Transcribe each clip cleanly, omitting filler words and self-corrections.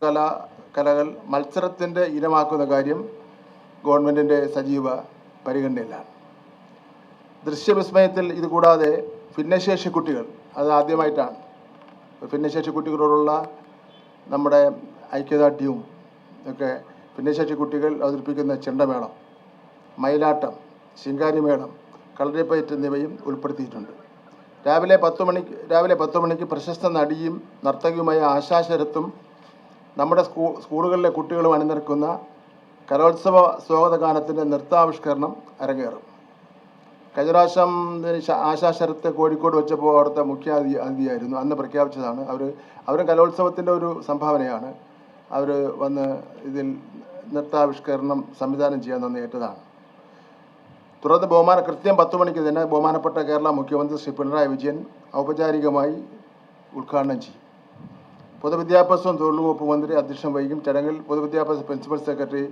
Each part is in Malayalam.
കലകൾ മത്സരത്തിൻ്റെ ഇനമാക്കുന്ന കാര്യം ഗവൺമെൻറ്റിൻ്റെ സജീവ പരിഗണനയിലാണ്. ദൃശ്യവിസ്മയത്തിൽ ഇത് കൂടാതെ ഭിന്നശേഷി കുട്ടികൾ, അത് ആദ്യമായിട്ടാണ് ഭിന്നശേഷി കുട്ടികളോടുള്ള നമ്മുടെ ഐക്യദാർഢ്യവും ഒക്കെ ഭിന്നശേഷി കുട്ടികൾ അവതരിപ്പിക്കുന്ന ചെണ്ടമേളം, മയിലാട്ടം, ശിങ്കാരിമേളം, കളരിപ്പയറ്റ് എന്നിവയും ഉൾപ്പെടുത്തിയിട്ടുണ്ട്. രാവിലെ 10 മണിക്ക് പ്രശസ്ത നടിയും നർത്തകിയുമായ ആശാ ശരത്തും നമ്മുടെ സ്കൂളുകളിലെ കുട്ടികളും അണിനിരക്കുന്ന കലോത്സവ സ്വാഗതഗാനത്തിൻ്റെ നൃത്താവിഷ്കരണം അരങ്ങേറും. കഴിഞ്ഞ പ്രാവശ്യം ആശാ ശരത്ത് കോഴിക്കോട് വെച്ചപ്പോൾ അവിടുത്തെ മുഖ്യ അതിഥിയായിരുന്നു. അന്ന് പ്രഖ്യാപിച്ചതാണ്. അവരും കലോത്സവത്തിൻ്റെ ഒരു സംഭാവനയാണ്. അവർ വന്ന് ഇതിൽ നൃത്താവിഷ്കരണം സംവിധാനം ചെയ്യാൻ തന്നെ ഏറ്റതാണ്. തുടർന്ന് കൃത്യം 10 മണിക്ക് തന്നെ ബഹുമാനപ്പെട്ട കേരള മുഖ്യമന്ത്രി ശ്രീ പിണറായി വിജയൻ ഔപചാരികമായി ഉദ്ഘാടനം ചെയ്യും. പൊതുവിദ്യാഭ്യാസവും തൊഴിൽ വകുപ്പ് മന്ത്രി അധ്യക്ഷം വഹിക്കും. ചടങ്ങിൽ പൊതുവിദ്യാഭ്യാസ പ്രിൻസിപ്പൽ സെക്രട്ടറി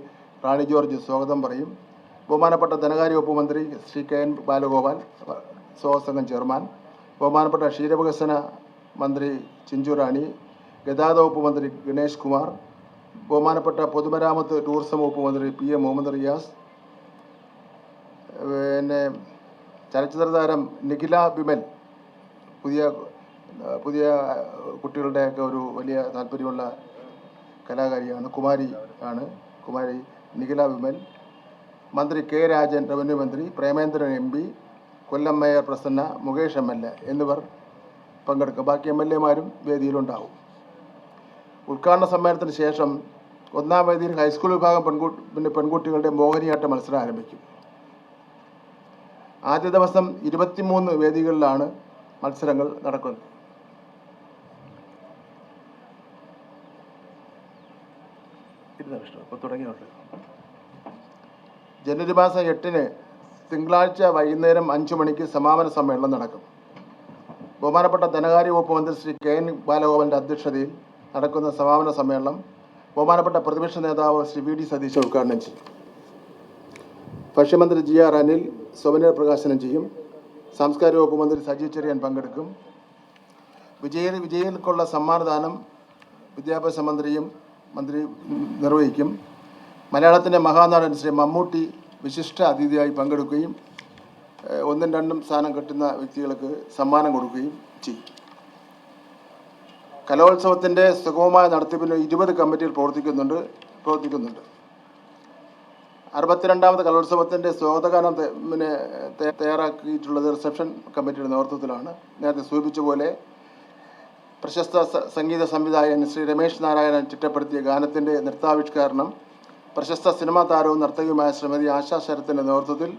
റാണി ജോർജ് സ്വാഗതം പറയും. ബഹുമാനപ്പെട്ട ധനകാര്യ വകുപ്പ് മന്ത്രി ശ്രീ KN ബാലഗോപാൽ സ്വാഗതസംഘം ചെയർമാൻ, ബഹുമാനപ്പെട്ട ക്ഷീരവികസന മന്ത്രി ചിഞ്ചു റാണി, ഗതാഗത വകുപ്പ് മന്ത്രി ഗണേഷ് കുമാർ, ബഹുമാനപ്പെട്ട പൊതുമരാമത്ത് ടൂറിസം വകുപ്പ് മന്ത്രി PM മുഹമ്മദ് റിയാസ്, പിന്നെ ചലച്ചിത്ര താരം നിഖില വിമൽ, പുതിയ കുട്ടികളുടെയൊക്കെ ഒരു വലിയ താല്പര്യമുള്ള കലാകാരിയാണ്, കുമാരി നിഖില വിമൽ, മന്ത്രി K രാജൻ റവന്യൂ മന്ത്രി, പ്രേമേന്ദ്രൻ MP, കൊല്ലം മേയർ പ്രസന്ന, മുകേഷ് MLA എന്നിവർ പങ്കെടുക്കും. ബാക്കി MLAമാരും വേദിയിലുണ്ടാവും. ഉദ്ഘാടന സമ്മേളനത്തിന് ശേഷം 1-ാം വേദിയിൽ ഹൈസ്കൂൾ വിഭാഗം പെൺകുട്ടികളുടെ മോഹിനിയാട്ട മത്സരം ആരംഭിക്കും. ആദ്യ ദിവസം 23 വേദികളിലാണ് മത്സരങ്ങൾ നടക്കുന്നത്. ജനുവരി മാസം 8-ന് തിങ്കളാഴ്ച വൈകുന്നേരം 5 മണിക്ക് സമാപന സമ്മേളനം നടക്കും. ബഹുമാനപ്പെട്ട ധനകാര്യ വകുപ്പ് മന്ത്രി ശ്രീ KN ബാലഗോപാലിൻ്റെ അധ്യക്ഷതയിൽ നടക്കുന്ന സമാപന സമ്മേളനം ബഹുമാനപ്പെട്ട പ്രതിപക്ഷ നേതാവ് ശ്രീ VD സതീശൻ ഉദ്ഘാടനം ചെയ്യും. ഭക്ഷ്യമന്ത്രി GR അനിൽ സോവനിയർ പ്രകാശനം ചെയ്യും. സാംസ്കാരിക വകുപ്പ് മന്ത്രി സജി ചെറിയാൻ പങ്കെടുക്കും. വിജയികൾക്കുള്ള സമ്മാനദാനം വിദ്യാഭ്യാസ മന്ത്രി നിർവഹിക്കും. മലയാളത്തിൻ്റെ മഹാനടൻ ശ്രീ മമ്മൂട്ടി വിശിഷ്ട അതിഥിയായി പങ്കെടുക്കുകയും 1ഉം 2ഉം സ്ഥാനം കിട്ടുന്ന വ്യക്തികൾക്ക് സമ്മാനം കൊടുക്കുകയും ചെയ്യും. കലോത്സവത്തിൻ്റെ സുഗമമായ നടത്തിപ്പിന് 20 കമ്മിറ്റികൾ പ്രവർത്തിക്കുന്നുണ്ട്. 62ാമത് കലോത്സവത്തിൻ്റെ സ്വാഗതഗാനം തയ്യാറാക്കിയിട്ടുള്ളത് റിസപ്ഷൻ കമ്മിറ്റിയുടെ നേതൃത്വത്തിലാണ്. നേരത്തെ സൂചിപ്പിച്ച പോലെ പ്രശസ്ത സംഗീത സംവിധായകൻ ശ്രീ രമേശ് നാരായണൻ ചിട്ടപ്പെടുത്തിയ ഗാനത്തിൻ്റെ നൃത്താവിഷ്കരണം പ്രശസ്ത സിനിമാ താരവും നർത്തകിയുമായ ശ്രീമതി ആശാ ശരത്തിൻ്റെ നേതൃത്വത്തിൽ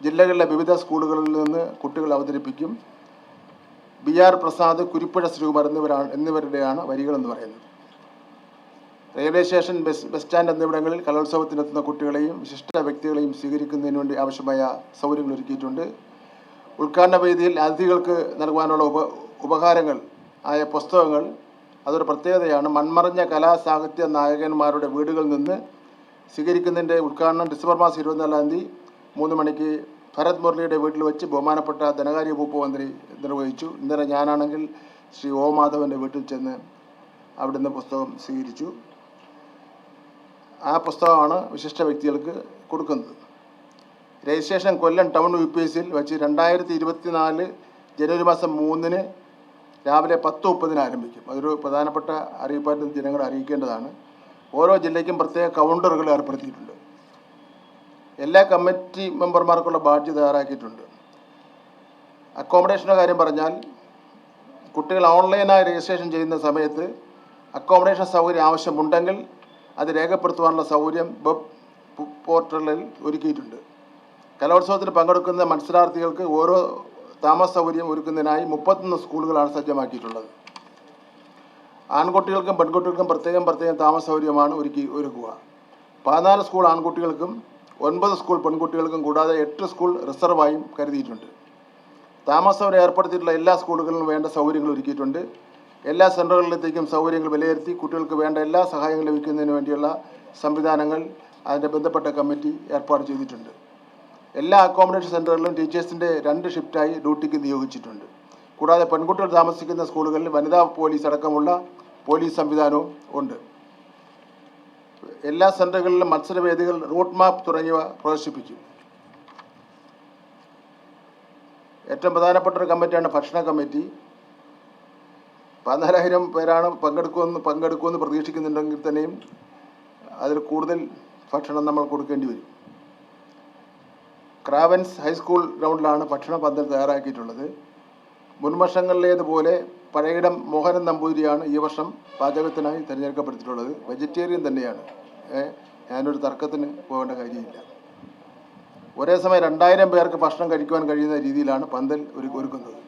ജില്ലകളിലെ വിവിധ സ്കൂളുകളിൽ നിന്ന് കുട്ടികൾ അവതരിപ്പിക്കും. BR പ്രസാദ്, കുരിപ്പുഴ ശ്രീകുമാർ എന്നിവരുടെയാണ് വരികളെന്ന് പറയുന്നത്. റെയിൽവേ സ്റ്റേഷൻ, ബസ് സ്റ്റാൻഡ് എന്നിവിടങ്ങളിൽ കലോത്സവത്തിനെത്തുന്ന കുട്ടികളെയും വിശിഷ്ട വ്യക്തികളെയും സ്വീകരിക്കുന്നതിന് വേണ്ടി ആവശ്യമായ സൗകര്യങ്ങൾ ഒരുക്കിയിട്ടുണ്ട്. ഉദ്ഘാടന വേദിയിൽ അതിഥികൾക്ക് നൽകുവാനുള്ള ഉപഹാരങ്ങൾ ആയ പുസ്തകങ്ങൾ അതൊരു പ്രത്യേകതയാണ്. മൺമറഞ്ഞ കലാസാഹിത്യ നായകന്മാരുടെ വീടുകളിൽ നിന്ന് സ്വീകരിക്കുന്നതിൻ്റെ ഉദ്ഘാടനം ഡിസംബർ മാസം 24-ാം തീയതി 3 മണിക്ക് ഭരത് മുരളിയുടെ വീട്ടിൽ വെച്ച് ബഹുമാനപ്പെട്ട ധനകാര്യ വകുപ്പ് മന്ത്രി നിർവഹിച്ചു. ഇന്നലെ ഞാനാണെങ്കിൽ ശ്രീ O മാധവൻ്റെ വീട്ടിൽ ചെന്ന് അവിടുന്ന് പുസ്തകം സ്വീകരിച്ചു. ആ പുസ്തകമാണ് വിശിഷ്ട വ്യക്തികൾക്ക് കൊടുക്കുന്നത്. രജിസ്ട്രേഷൻ കൊല്ലം ടൗൺ UPSCയിൽ വെച്ച് 2024 ജനുവരി മാസം 3-ന് രാവിലെ 10:30-ന് ആരംഭിക്കും. അതൊരു പ്രധാനപ്പെട്ട അറിയിപ്പായിട്ട് ജനങ്ങളെ അറിയിക്കേണ്ടതാണ്. ഓരോ ജില്ലയ്ക്കും പ്രത്യേക കൗണ്ടറുകൾ ഏർപ്പെടുത്തിയിട്ടുണ്ട്. എല്ലാ കമ്മിറ്റി മെമ്പർമാർക്കുള്ള ബാഡ്ജ് തയ്യാറാക്കിയിട്ടുണ്ട്. അക്കോമഡേഷൻ്റെ കാര്യം പറഞ്ഞാൽ കുട്ടികൾ ഓൺലൈനായി രജിസ്ട്രേഷൻ ചെയ്യുന്ന സമയത്ത് അക്കോമഡേഷൻ സൗകര്യം ആവശ്യമുണ്ടെങ്കിൽ അത് രേഖപ്പെടുത്തുവാനുള്ള സൗകര്യം വെബ് പോർട്ടലിൽ ഒരുക്കിയിട്ടുണ്ട്. കലോത്സവത്തിൽ പങ്കെടുക്കുന്ന മത്സരാർത്ഥികൾക്ക് ഓരോ താമസ സൗകര്യം ഒരുക്കുന്നതിനായി 31 സ്കൂളുകളാണ് സജ്ജമാക്കിയിട്ടുള്ളത്. ആൺകുട്ടികൾക്കും പെൺകുട്ടികൾക്കും പ്രത്യേകം താമസ സൗകര്യമാണ് ഒരുക്കുക. 14 സ്കൂൾ ആൺകുട്ടികൾക്കും 9 സ്കൂൾ പെൺകുട്ടികൾക്കും കൂടാതെ 8 സ്കൂൾ റിസർവായും കരുതിയിട്ടുണ്ട്. താമസ സൗകര്യം ഏർപ്പെടുത്തിയിട്ടുള്ള എല്ലാ സ്കൂളുകളിലും വേണ്ട സൗകര്യങ്ങൾ ഒരുക്കിയിട്ടുണ്ട്. എല്ലാ സെൻ്ററുകളിലേക്കും സൗകര്യങ്ങൾ വിലയിരുത്തി കുട്ടികൾക്ക് വേണ്ട എല്ലാ സഹായങ്ങളും ലഭിക്കുന്നതിന് വേണ്ടിയുള്ള സംവിധാനങ്ങൾ അതിൻ്റെ ബന്ധപ്പെട്ട കമ്മിറ്റി ഏർപ്പാട് ചെയ്തിട്ടുണ്ട്. എല്ലാ അക്കോമഡേഷൻ സെൻ്ററുകളിലും ടീച്ചേഴ്സിൻ്റെ 2 ഷിഫ്റ്റായി ഡ്യൂട്ടിക്ക് നിയോഗിച്ചിട്ടുണ്ട്. കൂടാതെ പെൺകുട്ടികൾ താമസിക്കുന്ന സ്കൂളുകളിൽ വനിതാ പോലീസ് അടക്കമുള്ള പോലീസ് സംവിധാനവും ഉണ്ട്. എല്ലാ സെൻ്ററുകളിലും മത്സരവേദികൾ, റൂട്ട് മാപ്പ് തുടങ്ങിയവ പ്രദർശിപ്പിച്ചു. ഏറ്റവും പ്രധാനപ്പെട്ട ഒരു കമ്മിറ്റിയാണ് ഭക്ഷണ കമ്മിറ്റി. 14,000 പേരാണ് പങ്കെടുക്കുമെന്ന് പ്രതീക്ഷിക്കുന്നുണ്ടെങ്കിൽ തന്നെയും അതിൽ കൂടുതൽ ഭക്ഷണം നമ്മൾ കൊടുക്കേണ്ടി വരും. ക്രാവൻസ് ഹൈസ്കൂൾ ഗ്രൗണ്ടിലാണ് ഭക്ഷണ പന്തൽ തയ്യാറാക്കിയിട്ടുള്ളത്. മുൻവർഷങ്ങളിലേതുപോലെ പഴയിടം മോഹനൻ നമ്പൂതിരിയാണ് ഈ വർഷം പാചകത്തിനായി തിരഞ്ഞെടുക്കപ്പെട്ടിട്ടുള്ളത്. വെജിറ്റേറിയൻ തന്നെയാണ്. ഞാനൊരു തർക്കത്തിന് പോകേണ്ട കാര്യമില്ല. ഒരേ സമയം 2,000 പേർക്ക് ഭക്ഷണം കഴിക്കുവാൻ കഴിയുന്ന രീതിയിലാണ് പന്തൽ ഒരുക്കുന്നത്.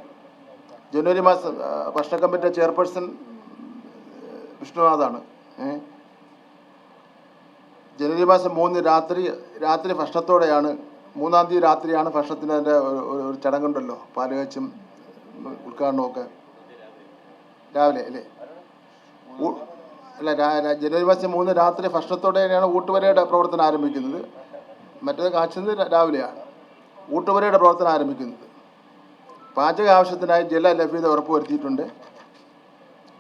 ജനുവരി മാസം ഭക്ഷണ കമ്മിറ്റി ചെയർപേഴ്സൺ വിഷ്ണുനാഥാണ്. ജനുവരി മാസം 3 രാത്രി ഭക്ഷണത്തോടെയാണ്, 3-ാം തീയതി രാത്രിയാണ് ഭക്ഷണത്തിന് അതിൻ്റെ ഒരു ചടങ്ങുണ്ടല്ലോ, പാലുകാച്ചും ഉദ്ഘാടനമൊക്കെ രാവിലെ അല്ലേ? അല്ല, ജനുവരി മാസം 3 രാത്രി ഭക്ഷണത്തോടെയാണ് ഊട്ടുവരയുടെ പ്രവർത്തനം ആരംഭിക്കുന്നത്. മറ്റേത് കാച്ചുന്നത് രാവിലെയാണ്. ഊട്ടുവരയുടെ പ്രവർത്തനം ആരംഭിക്കുന്നത്. പാചക ആവശ്യത്തിനായി ജല ലഭ്യത ഉറപ്പുവരുത്തിയിട്ടുണ്ട്.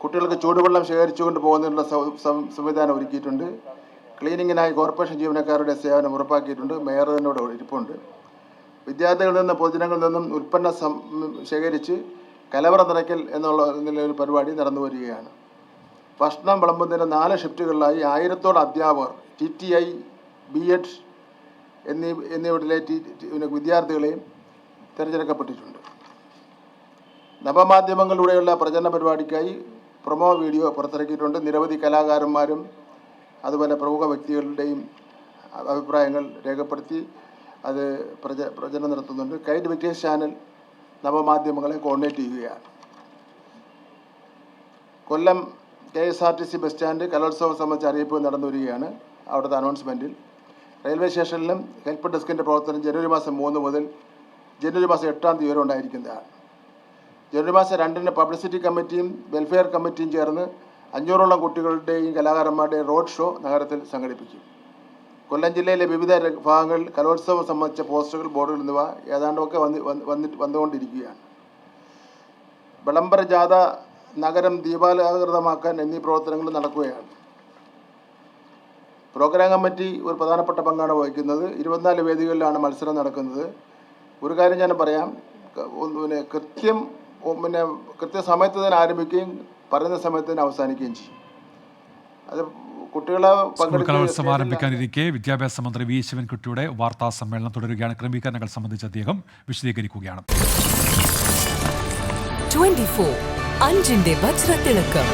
കുട്ടികൾക്ക് ചൂടുവെള്ളം ശേഖരിച്ചുകൊണ്ട് പോകുന്നതിനുള്ള സംവിധാനം ഒരുക്കിയിട്ടുണ്ട്. ക്ലീനിങ്ങിനായി കോർപ്പറേഷൻ ജീവനക്കാരുടെ സേവനം ഉറപ്പാക്കിയിട്ടുണ്ട്. മേയർ തന്നെ ഇവിടെ ഇരിപ്പുണ്ട്. വിദ്യാർത്ഥികളിൽ നിന്ന് പൊതുജനങ്ങളിൽ നിന്നും ഉൽപ്പന്നം ശേഖരിച്ച് കലവറ നിറയ്ക്കൽ എന്നുള്ള ഒരു പരിപാടി നടന്നു വരികയാണ്. ഭക്ഷണം വിളമ്പുന്നതിന് 4 ഷിഫ്റ്റുകളിലായി 1000-ഓളം അധ്യാപകർ, TTI, B.Ed എന്നിവയിലെ വിദ്യാർത്ഥികളെയും തിരഞ്ഞെടുക്കപ്പെട്ടിട്ടുണ്ട്. നവമാധ്യമങ്ങളിലൂടെയുള്ള പ്രചരണ പരിപാടിക്കായി പ്രൊമോ വീഡിയോ പുറത്തിറക്കിയിട്ടുണ്ട്. നിരവധി കലാകാരന്മാരും അതുപോലെ പ്രമുഖ വ്യക്തികളുടെയും അഭിപ്രായങ്ങൾ രേഖപ്പെടുത്തി അത് പ്രചരണം നടത്തുന്നുണ്ട്. കൈറ്റ് വിക്ടേഴ്സ് ചാനൽ നവമാധ്യമങ്ങളെ കോർഡിനേറ്റ് ചെയ്യുകയാണ്. കൊല്ലം KSRTC ബസ് സ്റ്റാൻഡ് കലോത്സവം സംബന്ധിച്ച് അറിയിപ്പ് നടന്നു വരികയാണ്. അവിടുത്തെ അനൗൺസ്മെൻറ്റിൽ റെയിൽവേ സ്റ്റേഷനിലും ഹെൽപ്പ് ഡെസ്കിൻ്റെ പ്രവർത്തനം ജനുവരി മാസം 3 മുതൽ ജനുവരി മാസം 8-ാം തീയതി വരെ ഉണ്ടായിരിക്കുന്നതാണ്. ജനുവരി മാസം 2-ന് പബ്ലിസിറ്റി കമ്മിറ്റിയും വെൽഫെയർ കമ്മിറ്റിയും ചേർന്ന് 500-ഓളം കുട്ടികളുടെയും കലാകാരന്മാരുടെയും റോഡ് ഷോ നഗരത്തിൽ സംഘടിപ്പിക്കും. കൊല്ലം ജില്ലയിലെ വിവിധ ഭാഗങ്ങളിൽ കലോത്സവം സംബന്ധിച്ച പോസ്റ്ററുകൾ, ബോർഡുകൾ എന്നിവ ഏതാണ്ടൊക്കെ വന്നുകൊണ്ടിരിക്കുകയാണ്. വിളംബര ജാഥ നഗരം ദീപാലകൃതമാക്കാൻ എന്നീ പ്രവർത്തനങ്ങൾ നടക്കുകയാണ്. പ്രോഗ്രാം കമ്മിറ്റി ഒരു പ്രധാനപ്പെട്ട പങ്കാണ് വഹിക്കുന്നത്. 24 വേദികളിലാണ് മത്സരം നടക്കുന്നത്. ഒരു കാര്യം ഞാൻ പറയാം, കൃത്യസമയത്ത് തന്നെ ആരംഭിക്കുകയും പറയുന്ന സമയത്ത് തന്നെ അവസാനിക്കുകയും ചെയ്യും. അത് കുട്ടികളെ കലോത്സവം ആരംഭിക്കാനിരിക്കെ വിദ്യാഭ്യാസ മന്ത്രി വി ശിവൻകുട്ടിയുടെ വാർത്താ സമ്മേളനം തുടരുകയാണ്. ക്രമീകരണങ്ങൾ സംബന്ധിച്ച് അദ്ദേഹം വിശദീകരിക്കുകയാണ്. 24 5-ന്റെ വജ്രത്തിളക്കം.